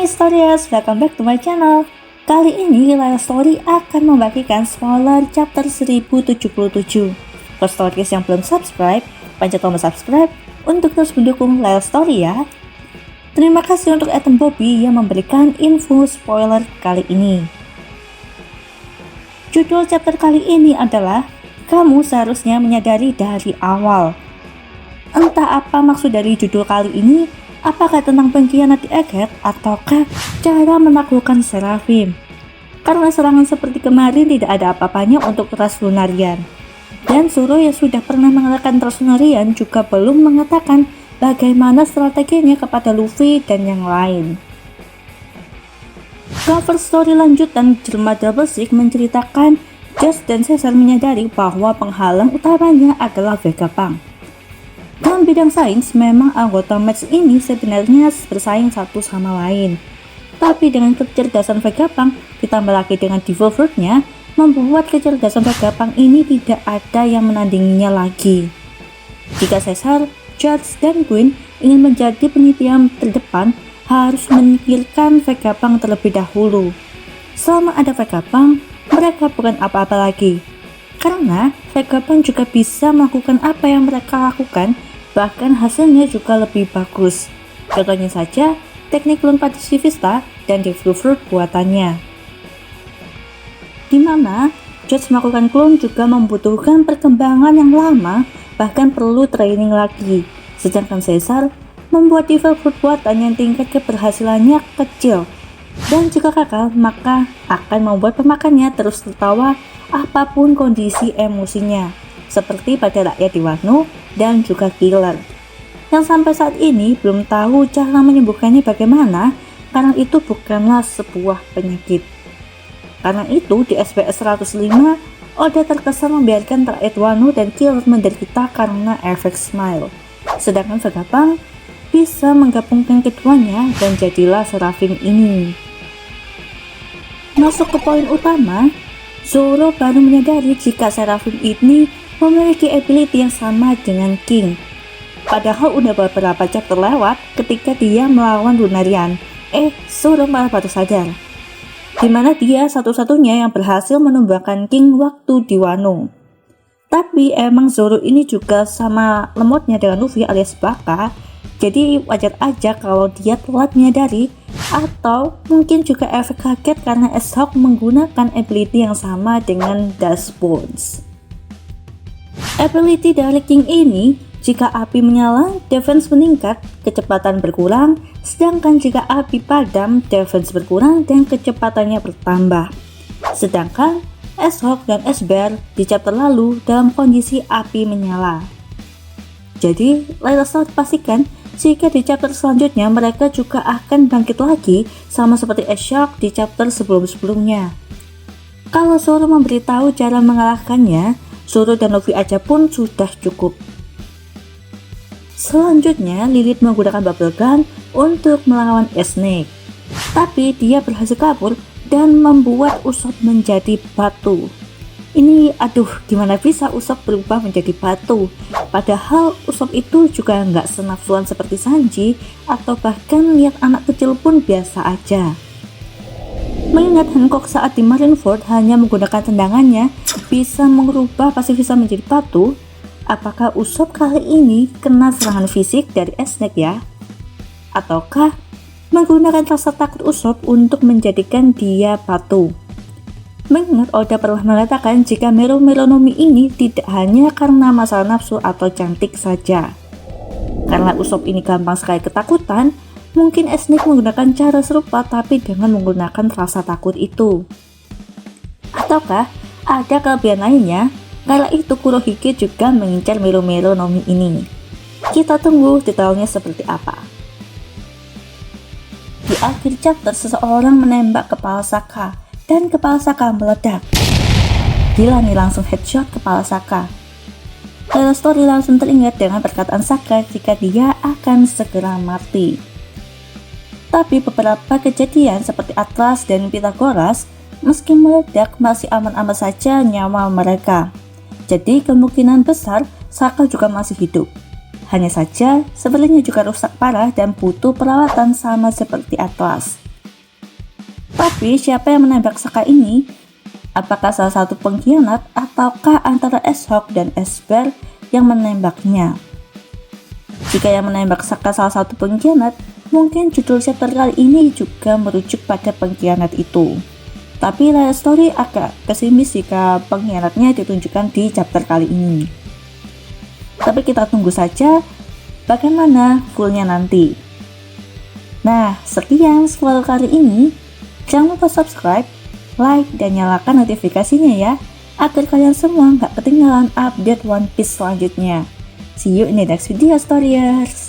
Hai Storyers, welcome back to my channel. Kali ini Layla Story akan membagikan spoiler chapter 1077. For Storyers yang belum subscribe, pencet tombol subscribe untuk terus mendukung Layla Story ya. Terima kasih untuk Ethan Bobby yang memberikan info spoiler kali ini. Judul chapter kali ini adalah Kamu Seharusnya Menyadari Dari Awal. Entah apa maksud dari judul kali ini, apakah tentang pengkhianat di Egghead ataukah cara menaklukkan Seraphim? Karena serangan seperti kemarin tidak ada apa-apanya untuk ras Lunarian. Dan Zoro yang sudah pernah mengalahkan ras Lunarian juga belum mengatakan bagaimana strateginya kepada Luffy dan yang lain. Cover story lanjutan Jelma Double Six menceritakan Just dan Caesar menyadari bahwa penghalang utamanya adalah Vegapunk. Dalam bidang sains, memang anggota match ini sebenarnya bersaing satu sama lain. Tapi dengan kecerdasan Vegapunk, ditambah lagi dengan Devil Fruit-nya, membuat kecerdasan Vegapunk ini tidak ada yang menandinginya lagi. Jika Caesar, George, dan Queen ingin menjadi penelitian terdepan, harus menyingkirkan Vegapunk terlebih dahulu. Selama ada Vegapunk, mereka bukan apa-apa lagi. Karena Vegapunk juga bisa melakukan apa yang mereka lakukan, bahkan hasilnya juga lebih bagus. Contohnya saja, teknik lompat Sivista dan Devil Fruit buatannya. Dimana George melakukan clone juga membutuhkan perkembangan yang lama, bahkan perlu training lagi. Sedangkan Caesar membuat Devil Fruit buatan yang tingkat keberhasilannya kecil. Dan jika gagal, maka akan membuat pemakannya terus tertawa apapun kondisi emosinya, seperti pada rakyat di Wano dan juga Killer, yang sampai saat ini belum tahu cara menyembuhkannya bagaimana, karena itu bukanlah sebuah penyakit. Karena itu di SBS 105, Oda terkesan membiarkan rakyat Wano dan Killer menderita karena efek smile, sedangkan Vegapunk bisa menggabungkan keduanya dan jadilah Seraphim ini. Masuk ke poin utama, Zoro baru menyadari jika Seraphim ini memiliki ability yang sama dengan King. Padahal udah beberapa chapter lewat ketika dia melawan Lunarian. Zoro malah baru sadar, dimana dia satu-satunya yang berhasil menumbangkan King waktu di Wano. Tapi emang Zoro ini juga sama lemotnya dengan Luffy alias Baka, jadi wajar aja kalau dia telat menyadari, atau mungkin juga efek kaget karena S-Hawk menggunakan ability yang sama dengan Dust Bones. Ability dari King ini, jika api menyala, defense meningkat, kecepatan berkurang, sedangkan jika api padam, defense berkurang dan kecepatannya bertambah. Sedangkan S-Hawk dan S-Bear di chapter lalu dalam kondisi api menyala. Jadi, Layla Story pastikan jika di chapter selanjutnya mereka juga akan bangkit lagi sama seperti S-Shark di chapter sebelum-sebelumnya. Kalau Zoro memberitahu cara mengalahkannya, Zoro dan Luffy aja pun sudah cukup. Selanjutnya, Lilith menggunakan bubble gun untuk melawan Snake. Tapi dia berhasil kabur dan membuat Usopp menjadi batu. Ini gimana bisa Usopp berubah menjadi batu? Padahal Usopp itu juga nggak senafsuan seperti Sanji, atau bahkan lihat anak kecil pun biasa aja. Mengingat Hancock saat di Marineford hanya menggunakan tendangannya bisa mengubah pasifista menjadi batu, apakah Usopp kali ini kena serangan fisik dari Snake ya? Ataukah menggunakan rasa takut Usopp untuk menjadikan dia batu? Mengingat Oda pernah mengatakan jika Mero Meronomi ini tidak hanya karena masalah nafsu atau cantik saja. Karena Usopp ini gampang sekali ketakutan, mungkin Snake menggunakan cara serupa tapi dengan menggunakan rasa takut itu. Ataukah ada kelebihan lainnya? Kala itu Kurohige juga mengincar Mero Meronomi ini. Kita tunggu detailnya seperti apa. Di akhir chapter, seseorang menembak kepala Saka dan kepala Saka meledak. Gila nih, langsung headshot kepala Saka. Layla Story langsung teringat dengan perkataan Saka jika dia akan segera mati. Tapi beberapa kejadian seperti Atlas dan Pythagoras, meski meledak masih aman-aman saja nyawa mereka. Jadi kemungkinan besar Saka juga masih hidup. Hanya saja sepertinya juga rusak parah dan butuh perawatan sama seperti Atlas. Tapi siapa yang menembak Sokka ini? Apakah salah satu pengkhianat ataukah antara Ashok dan Esper yang menembaknya? Jika yang menembak Sokka salah satu pengkhianat, mungkin judul chapter kali ini juga merujuk pada pengkhianat itu. Tapi Light Story agak pesimis jika pengkhianatnya ditunjukkan di chapter kali ini. Tapi kita tunggu saja bagaimana fullnya nanti. Nah, sekian spoiler kali ini. Jangan lupa subscribe, like, dan nyalakan notifikasinya ya, agar kalian semua nggak ketinggalan update One Piece selanjutnya. See you in the next video, Storyers!